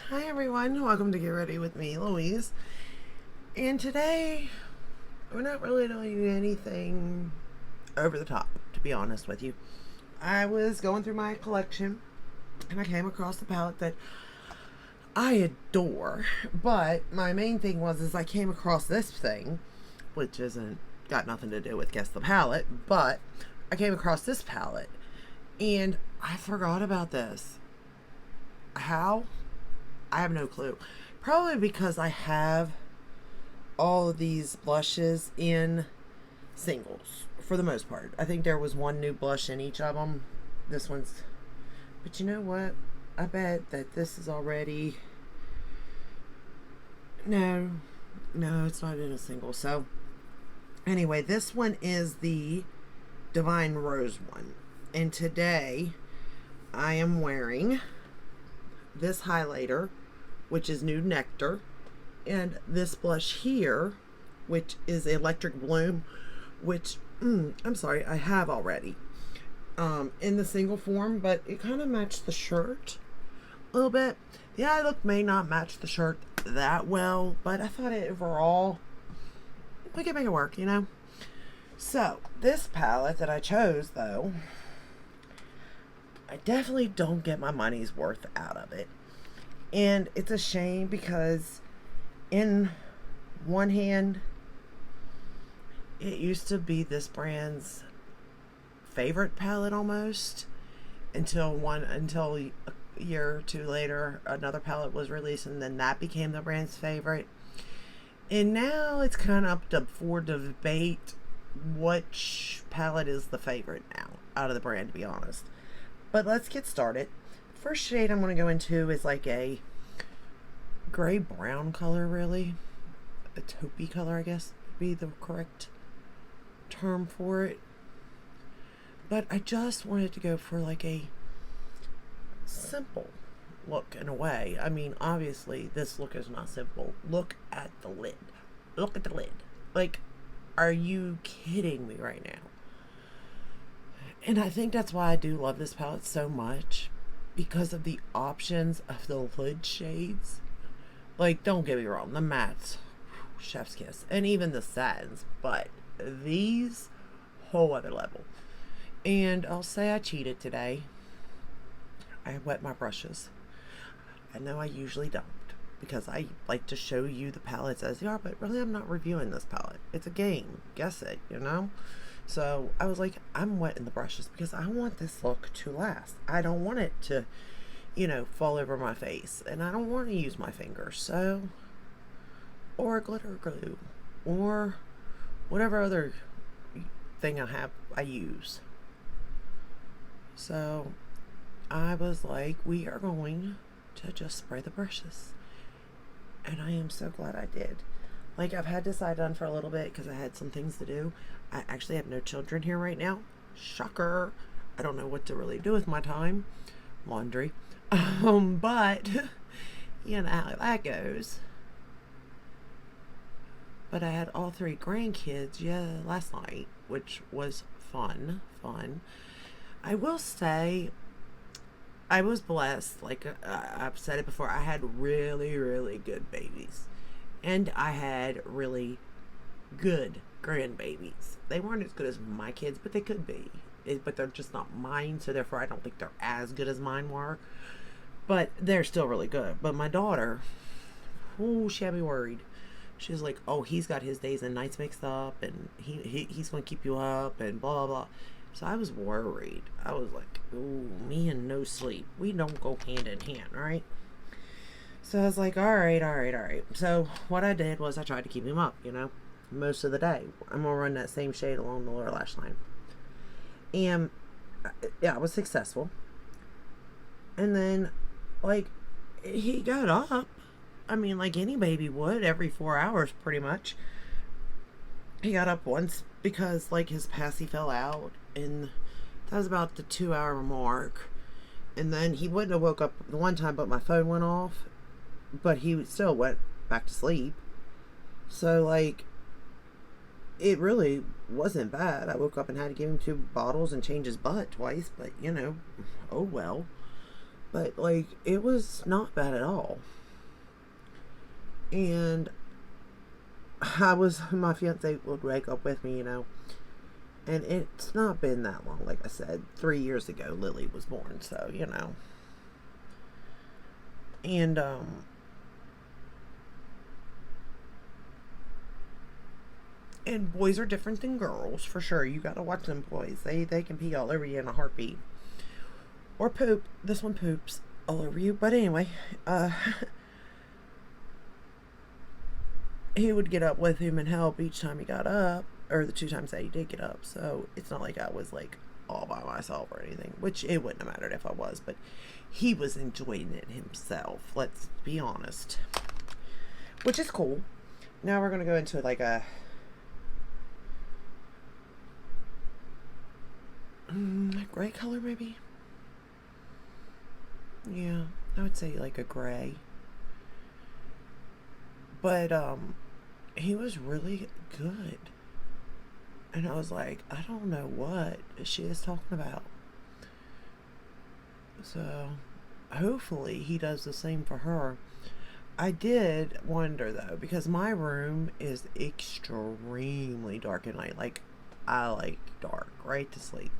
Hi everyone, welcome to Get Ready with me, Louise. And today, we're not really doing anything over the top, to be honest with you. I was going through my collection and I came across a palette that I adore. But my main thing was I came across this thing, which isn't got nothing to do with Guess the Palette, but I came across this palette and I forgot about this. How? I have no clue. Probably because I have all of these blushes in singles for the most part. I think there was one new blush in each of them. This one's. But you know what? I bet that this is already. No, no, it's not in a single. So, anyway, this one is the Divine Rose one. And today I am wearing this highlighter, which is Nude Nectar, and this blush here, which is Electric Bloom, which I'm sorry, I have already in the single form, but it kind of matched the shirt a little bit. The eye look may not match the shirt that well, but I thought it overall we could make it work, you know. So this palette that I chose, though, I definitely don't get my money's worth out of it. And it's a shame because in one hand, it used to be this brand's favorite palette almost until a year or two later another palette was released, and then that became the brand's favorite. And now it's kind of up for debate which palette is the favorite now out of the brand, to be honest. But let's get started. First shade I'm going to go into is like a gray brown color, really. A taupey color, I guess would be the correct term for it. But I just wanted to go for like a simple look in a way. I mean, obviously, this look is not simple. Look at the lid. Look at the lid. Like, are you kidding me right now? And I think that's why I do love this palette so much, because of the options of the lid shades. Like, don't get me wrong, the mattes, chef's kiss, and even the satins, but these, whole other level. And I'll say I cheated today. I wet my brushes. I know I usually don't, because I like to show you the palettes as they are, but really I'm not reviewing this palette. It's a game. Guess it, you know? So I was like, I'm wetting the brushes because I want this look to last. I don't want it to, fall over my face. And I don't want to use my fingers. So, or glitter glue, or whatever other thing I use. So I was like, we are going to just spray the brushes. And I am so glad I did. Like, I've had this eye done for a little bit because I had some things to do. I actually have no children here right now. Shocker. I don't know what to really do with my time. Laundry. But, you know how that goes. But I had all 3 grandkids, last night, which was fun. I will say, I was blessed. Like, I've said it before, I had really, really good babies. And I had really good grandbabies. They weren't as good as my kids, but they could be. But they're just not mine, so therefore I don't think they're as good as mine were. But they're still really good. But my daughter, she had me worried. She was like, oh, he's got his days and nights mixed up, and he's going to keep you up, and blah, blah, blah. So I was worried. I was like, ooh, me and no sleep. We don't go hand in hand, right? So I was like, all right. So what I did was I tried to keep him up, most of the day. I'm going to run that same shade along the lower lash line. And, yeah, I was successful. And then, like, he got up. I mean, like any baby would, every 4 hours, pretty much. He got up once because, like, his passy fell out. And that was about the 2-hour mark. And then he wouldn't have woke up the one time, but my phone went off. But he still went back to sleep. So, like, it really wasn't bad. I woke up and had to give him 2 bottles and change his butt twice. But, oh well. But like, it was not bad at all. And my fiance would wake up with me, and it's not been that long. Like I said, 3 years ago, Lily was born, so, And, and boys are different than girls, for sure. You gotta watch them boys. They can pee all over you in a heartbeat. Or poop. This one poops all over you. But anyway, he would get up with him and help each time he got up, or the 2 times that he did get up. So it's not like I was like all by myself or anything, which it wouldn't have mattered if I was, but he was enjoying it himself. Let's be honest, which is cool. Now we're gonna go into like a gray color, maybe. Yeah, I would say like a gray. But he was really good. And I was like, I don't know what she is talking about. So hopefully he does the same for her. I did wonder though, because my room is extremely dark at night. Like, I like dark, right to sleep.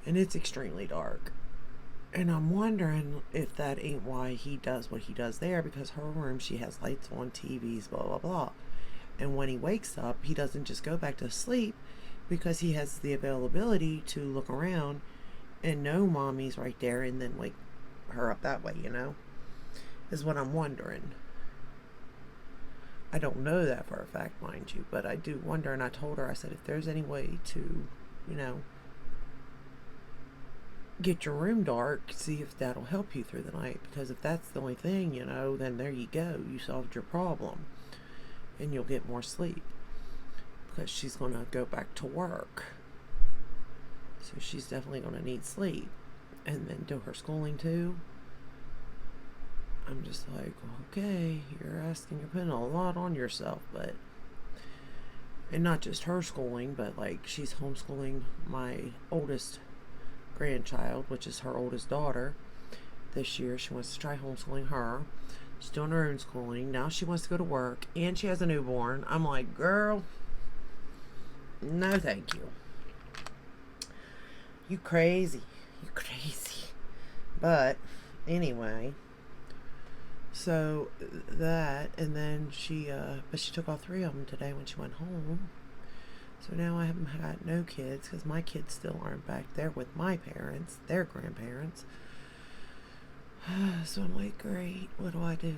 And it's extremely dark. And I'm wondering if that ain't why he does what he does there, because her room, she has lights on, TVs, blah, blah, blah. And when he wakes up, he doesn't just go back to sleep, because he has the availability to look around and know mommy's right there and then wake her up that way, is what I'm wondering. I don't know that for a fact, mind you, but I do wonder. And I told her, I said, if there's any way to, get your room dark, see if that'll help you through the night. Because if that's the only thing, then there you go. You solved your problem. And you'll get more sleep. Because she's going to go back to work. So she's definitely going to need sleep. And then do her schooling too. I'm just like, okay, you're putting a lot on yourself. But, and not just her schooling, but like she's homeschooling my oldest grandchild, which is her oldest daughter. This year she wants to try homeschooling her. She's doing her own schooling. Now she wants to go to work, and she has a newborn. I'm like, girl, no thank you. You crazy. But anyway, so that, and then she took all 3 of them today when she went home. So now I haven't got no kids, because my kids still aren't back there with my parents, their grandparents. So I'm like, great, what do I do?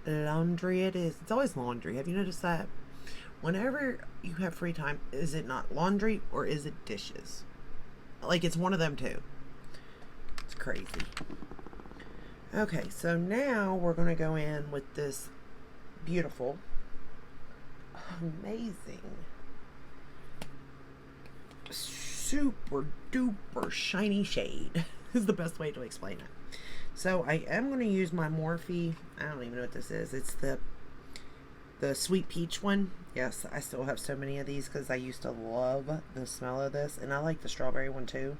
Laundry it is. It's always laundry. Have you noticed that? Whenever you have free time, is it not laundry or is it dishes? Like, it's one of them two. It's crazy. Okay, so now we're going to go in with this beautiful, amazing, super duper shiny shade is the best way to explain it. So I am going to use my Morphe. I don't even know what this is. It's the sweet peach one. Yes, I still have so many of these because I used to love the smell of this, and I like the strawberry one too,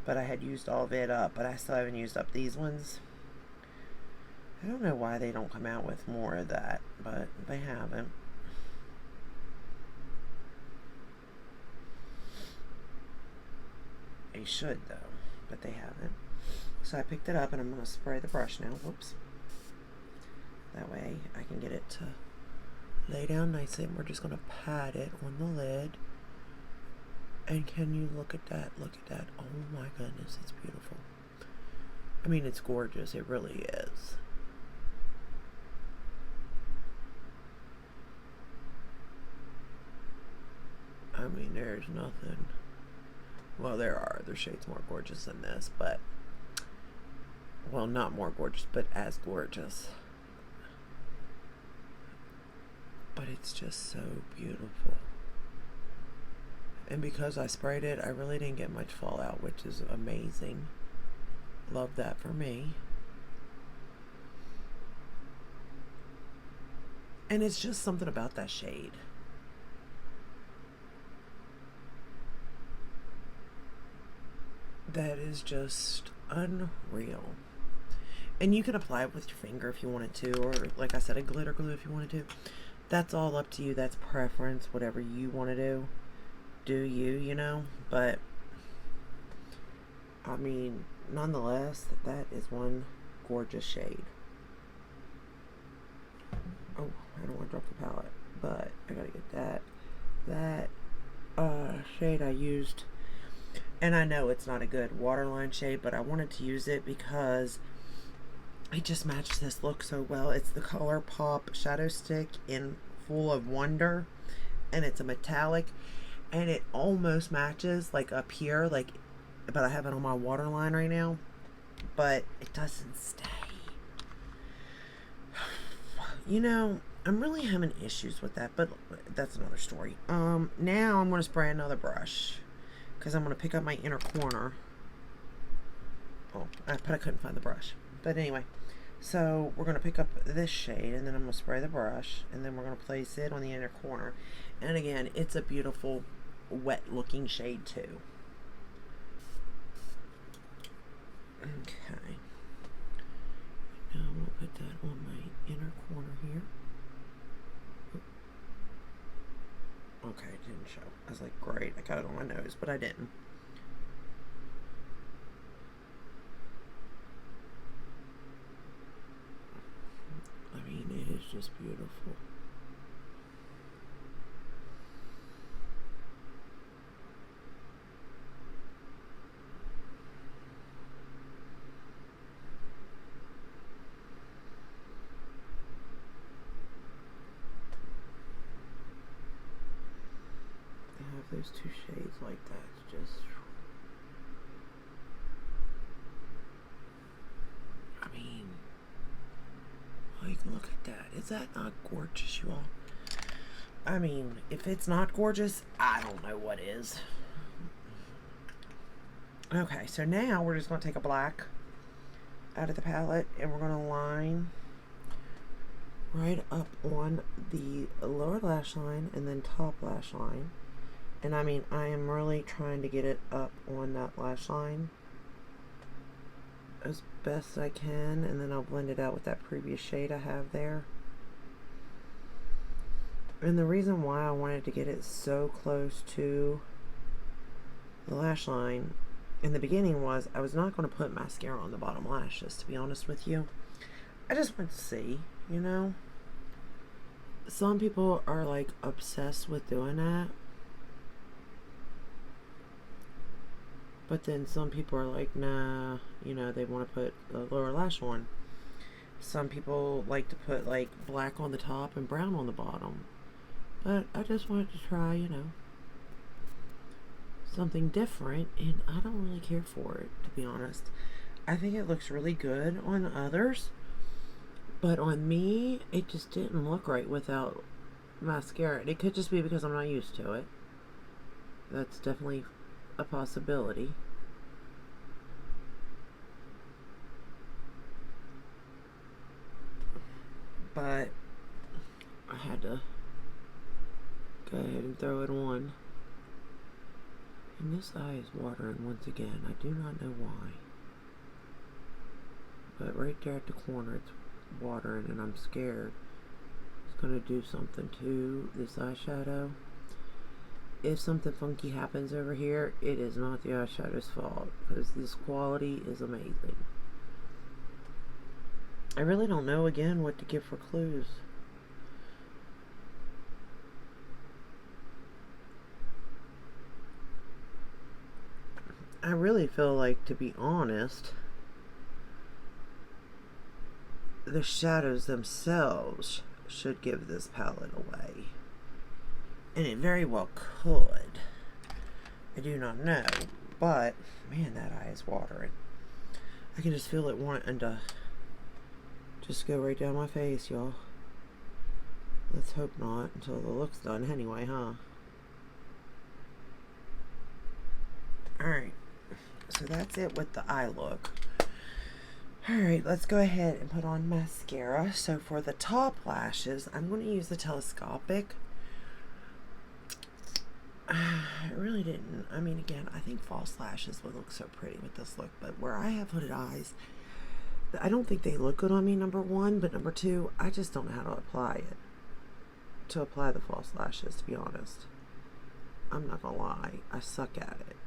but I had used all of it up, but I still haven't used up these ones. I don't know why they don't come out with more of that, but they haven't. They should though, but they haven't. So I picked it up and I'm going to spray the brush now. Whoops. That way I can get it to lay down nicely, and we're just going to pat it on the lid. And can you look at that? Look at that. Oh my goodness, it's beautiful. I mean, it's gorgeous. It really is. I mean, there's nothing. Well, there are other shades more gorgeous than this, but, well, not more gorgeous, but as gorgeous. But it's just so beautiful. And because I sprayed it, I really didn't get much fallout, which is amazing. Love that for me. And it's just something about that shade. that is just unreal. And you can apply it with your finger if you wanted to, or like I said, a glitter glue if you wanted to. That's all up to you. That's preference. Whatever you want to do you, you know. But I mean, nonetheless, that is one gorgeous shade. Oh, I don't want to drop the palette, but I gotta get that shade I used. And I know it's not a good waterline shade, but I wanted to use it because it just matched this look so well. It's the ColourPop Shadow Stick in Full of Wonder, and it's a metallic, and it almost matches like up here, like, but I have it on my waterline right now, but it doesn't stay. You know, I'm really having issues with that, but that's another story. Now I'm going to spray another brush because I'm going to pick up my inner corner. Oh, but I couldn't find the brush. But anyway, so we're going to pick up this shade, and then I'm going to spray the brush, and then we're going to place it on the inner corner. And again, it's a beautiful, wet-looking shade too. Okay. Now I'm going to put that on my inner corner here. Okay, it didn't show. I was like, great, I got it on my nose, but I didn't. I mean, it is just beautiful. Those two shades like that, just, I mean, like, look at that. Is that not gorgeous, you all? I mean, if it's not gorgeous, I don't know what is. Okay, so now we're just going to take a black out of the palette, and we're going to line right up on the lower lash line and then top lash line. And I mean, I am really trying to get it up on that lash line as best I can, and then I'll blend it out with that previous shade I have there. And the reason why I wanted to get it so close to the lash line in the beginning was I was not going to put mascara on the bottom lashes, to be honest with you. I just wanted to see, you know. Some people are like obsessed with doing that. But then some people are like, nah, you know, they want to put the lower lash on. Some people like to put like black on the top and brown on the bottom. But I just wanted to try, you know, something different, and I don't really care for it, to be honest. I think it looks really good on others, but on me, it just didn't look right without mascara. It could just be because I'm not used to it. That's definitely a possibility. But I had to go ahead and throw it on. And this eye is watering once again. I do not know why. But right there at the corner it's watering, and I'm scared it's going to do something to this eyeshadow. If something funky happens over here, it is not the eyeshadow's fault, because this quality is amazing. I really don't know, again, what to give for clues. I really feel like, to be honest, the shadows themselves should give this palette away. And it very well could. I do not know. But, man, that eye is watering. I can just feel it wanting to just go right down my face, y'all. Let's hope not, until the look's done anyway, huh? Alright. So that's it with the eye look. Alright, let's go ahead and put on mascara. So for the top lashes, I'm going to use the telescopic. I really didn't. I mean, again, I think false lashes would look so pretty with this look, but where I have hooded eyes, I don't think they look good on me, number one, but number two, I just don't know how to apply it. To apply the false lashes, to be honest. I'm not gonna lie, I suck at it.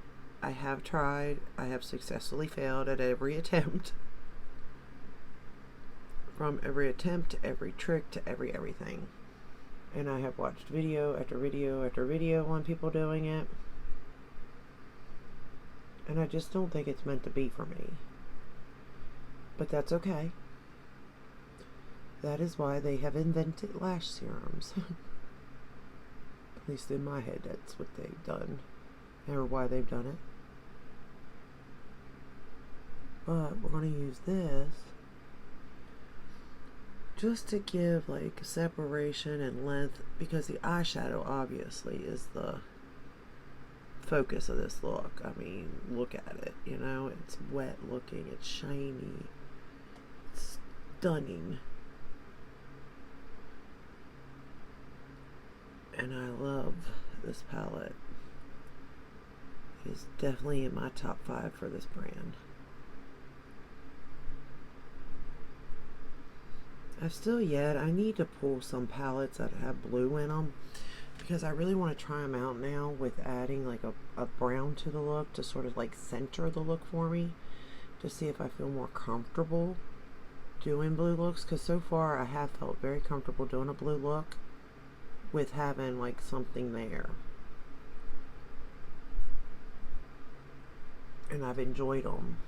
I have tried, I have successfully failed at every attempt. From every attempt to every trick to everything. And I have watched video after video after video on people doing it. And I just don't think it's meant to be for me. But that's okay. That is why they have invented lash serums. At least in my head, that's what they've done. Or why they've done it. But we're going to use this just to give like separation and length, because the eyeshadow obviously is the focus of this look. I mean, look at it, you know, it's wet looking, it's shiny, it's stunning, and I love this palette. It is definitely in my top 5 for this brand. I need to pull some palettes that have blue in them, because I really want to try them out now with adding like a brown to the look to sort of like center the look for me, to see if I feel more comfortable doing blue looks, because so far I have felt very comfortable doing a blue look with having like something there, and I've enjoyed them.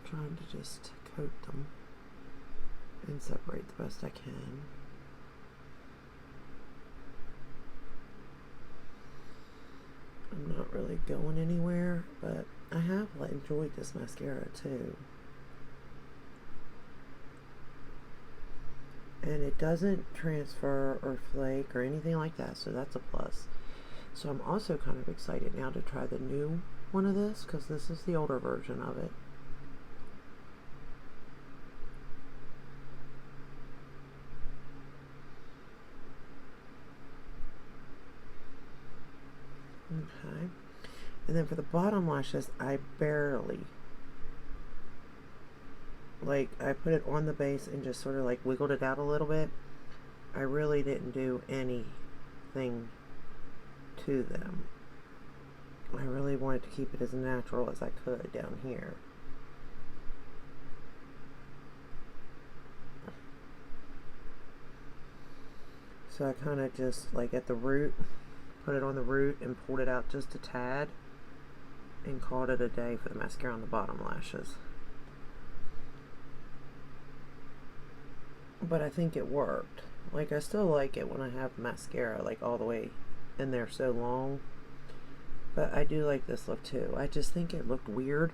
Trying to just coat them and separate the best I can. I'm not really going anywhere, but I have enjoyed this mascara too. And it doesn't transfer or flake or anything like that, so that's a plus. So I'm also kind of excited now to try the new one of this, because this is the older version of it. Okay, and then for the bottom lashes, I barely, like, I put it on the base and just sort of like wiggled it out a little bit. I really didn't do anything to them. I really wanted to keep it as natural as I could down here. So I kind of just, like, at the root, put it on the root and pulled it out just a tad and called it a day for the mascara on the bottom lashes. But I think it worked. Like, I still like it when I have mascara like all the way in there so long, but I do like this look too. I just think it looked weird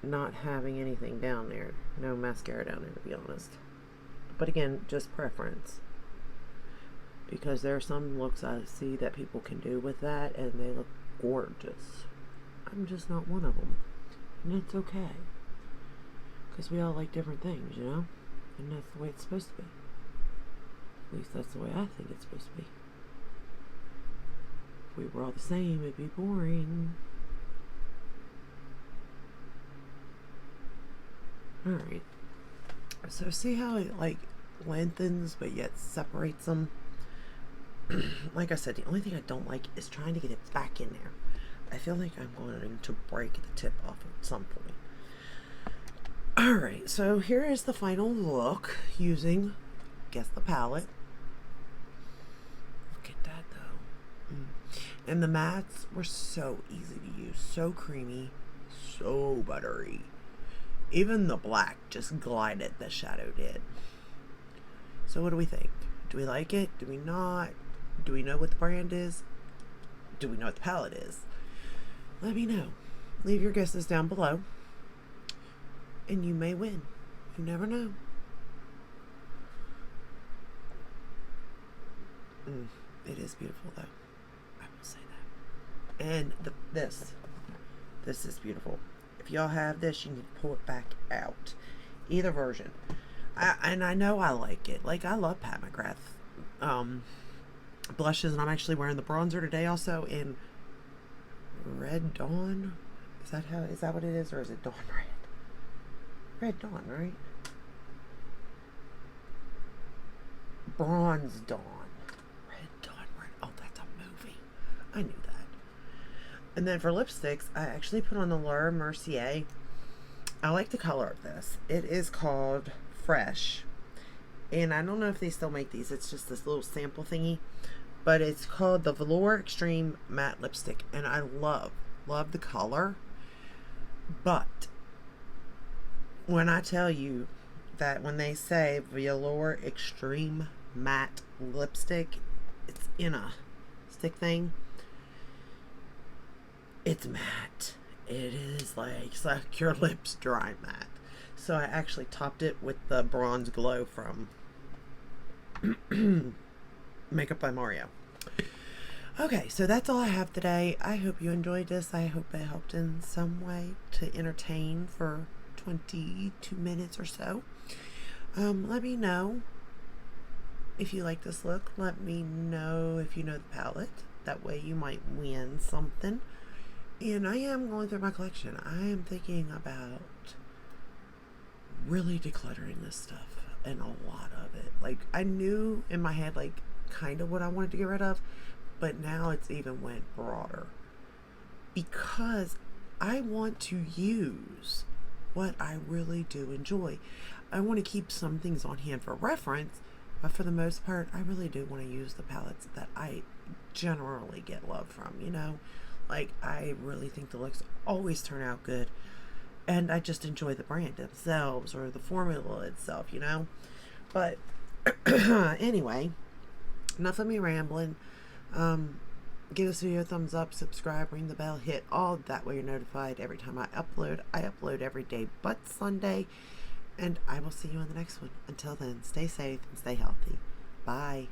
not having anything down there, no mascara down there, to be honest. But again, just preference, because there are some looks I see that people can do with that and they look gorgeous. I'm just not one of them, and it's okay, because we all like different things, you know, and that's the way it's supposed to be. At least that's the way I think it's supposed to be. If we were all the same, it'd be boring. Alright, so see how it like lengthens but yet separates them? Like I said, the only thing I don't like is trying to get it back in there. I feel like I'm going to break the tip off at some point. Alright, so here is the final look using, guess the palette. Look at that though. And the mattes were so easy to use, so creamy, so buttery. Even the black just glided, the shadow did. So what do we think? Do we like it? Do we not? Do we know what the brand is? Do we know what the palette is? Let me know. Leave your guesses down below, and you may win. You never know. It is beautiful though, I will say that. And this is beautiful. If y'all have this, you need to pull it back out. Either version. And I know I like it. Like, I love Pat McGrath blushes, and I'm actually wearing the bronzer today also in Red Dawn. Is that what it is, or is it Dawn Red? Red Dawn, right? Bronze Dawn. Red Dawn, Red. Oh, that's a movie. I knew that. And then for lipsticks, I actually put on the Laura Mercier. I like the color of this. It is called Fresh. And I don't know if they still make these. It's just this little sample thingy. But it's called the Velour Extreme Matte Lipstick. And I love the color. But when I tell you that when they say Velour Extreme Matte Lipstick, it's in a stick thing. It's matte. It is like your lips dry matte. So I actually topped it with the Bronze Glow from Makeup by Mario. Okay, so that's all I have today. I hope you enjoyed this. I hope it helped in some way to entertain for 22 minutes or so. Let me know if you like this look. Let me know if you know the palette. That way you might win something. And I am going through my collection. I am thinking about really decluttering this stuff, and a lot of it. Like, I knew in my head, like, kind of what I wanted to get rid of, but now it's even went broader. Because I want to use what I really do enjoy. I want to keep some things on hand for reference, but for the most part, I really do want to use the palettes that I generally get love from, you know? Like, I really think the looks always turn out good, and I just enjoy the brand themselves or the formula itself, you know? But anyway, enough of me rambling. Give this video a thumbs up, subscribe, ring the bell, hit all. That way you're notified every time I upload. I upload every day but Sunday, and I will see you in the next one. Until then, stay safe and stay healthy. Bye.